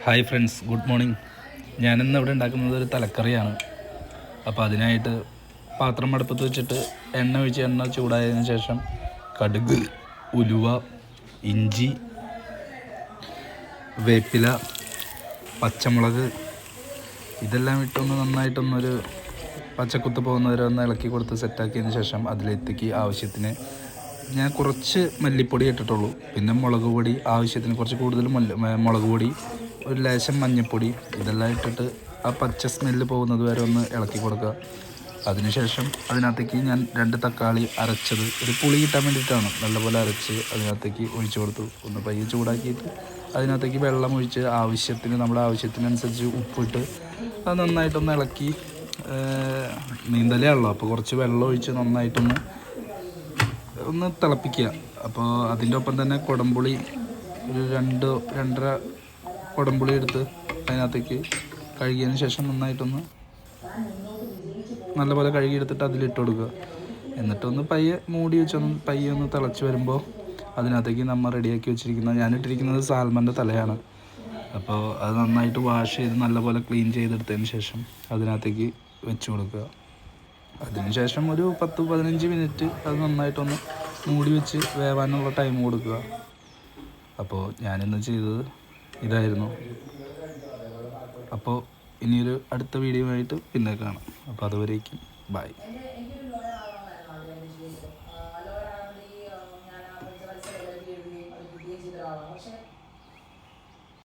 Hi friends, good morning. ഞാനിന്ന് ഇവിടെ ഉണ്ടാക്കുന്നത് ഒരു തലക്കറിയാണ്. അപ്പോൾ അതിനായിട്ട് പാത്രം അടുപ്പത്ത് വെച്ചിട്ട് എണ്ണ ചൂടായതിനു ശേഷം കടുക്, ഉലുവ, ഇഞ്ചി, വേപ്പില, പച്ചമുളക് ഇതെല്ലാം ഇട്ടൊന്ന് നന്നായിട്ടൊന്നൊരു പച്ചക്കുത്ത് പോകുന്നവരെ ഒന്ന് ഇളക്കി കൊടുത്ത് സെറ്റാക്കിയതിന് ശേഷം അതിലേക്ക് ആവശ്യത്തിന് ഞാൻ കുറച്ച് മല്ലിപ്പൊടി ഇട്ടിട്ടുള്ളൂ. പിന്നെ മുളക് പൊടി ആവശ്യത്തിന് കുറച്ച് കൂടുതൽ മുളക് പൊടി, ഒരു ലേശം മഞ്ഞൾപ്പൊടി ഇതെല്ലാം ഇട്ടിട്ട് ആ പച്ച സ്മെല്ല് പോകുന്നത് വരെ ഒന്ന് ഇളക്കി കൊടുക്കുക. അതിനുശേഷം അതിനകത്തേക്ക് ഞാൻ 2 തക്കാളി അരച്ചത് ഒരു പുളി കിട്ടാൻ വേണ്ടിയിട്ടാണ് നല്ലപോലെ അരച്ച് അതിനകത്തേക്ക് ഒഴിച്ചു കൊടുത്തു. ഒന്ന് പയ്യെ ചൂടാക്കിയിട്ട് അതിനകത്തേക്ക് വെള്ളം ഒഴിച്ച് നമ്മുടെ ആവശ്യത്തിനനുസരിച്ച് ഉപ്പിട്ട് അത് നന്നായിട്ടൊന്ന് ഇളക്കി, നീന്തലേ ഉള്ളൂ അപ്പോൾ കുറച്ച് വെള്ളം ഒഴിച്ച് നന്നായിട്ടൊന്ന് തിളപ്പിക്കുക. അപ്പോൾ അതിൻ്റെ ഒപ്പം തന്നെ കുടംപുളി ഒരു 2-2.5 കുടംപുളി എടുത്ത് അതിനകത്തേക്ക് കഴുകിയതിന് ശേഷം നല്ലപോലെ കഴുകിയെടുത്തിട്ട് അതിലിട്ട് കൊടുക്കുക. എന്നിട്ടൊന്ന് പയ്യെ മൂടി പയ്യെ ഒന്ന് തിളച്ച് വരുമ്പോൾ അതിനകത്തേക്ക് നമ്മൾ റെഡിയാക്കി വെച്ചിരിക്കുന്ന, ഞാനിട്ടിരിക്കുന്നത് സാൽമൻ്റെ തലയാണ്. അപ്പോൾ അത് നന്നായിട്ട് വാഷ് ചെയ്ത് നല്ലപോലെ ക്ലീൻ ചെയ്തെടുത്തതിന് ശേഷം അതിനകത്തേക്ക് വെച്ച് കൊടുക്കുക. അതിനുശേഷം ഒരു 10-15 മിനിറ്റ് അത് നന്നായിട്ടൊന്ന് മൂടി വെച്ച് വേവാനുള്ള ടൈം കൊടുക്കുക. അപ്പോൾ ഞാനിന്ന് ചെയ്തത് ഇതായിരുന്നു. അപ്പോൾ ഇനിയൊരു അടുത്ത വീഡിയോ ആയിട്ട് പിന്നെ കാണാം. അപ്പോൾ അതുവരേക്കും ബൈ.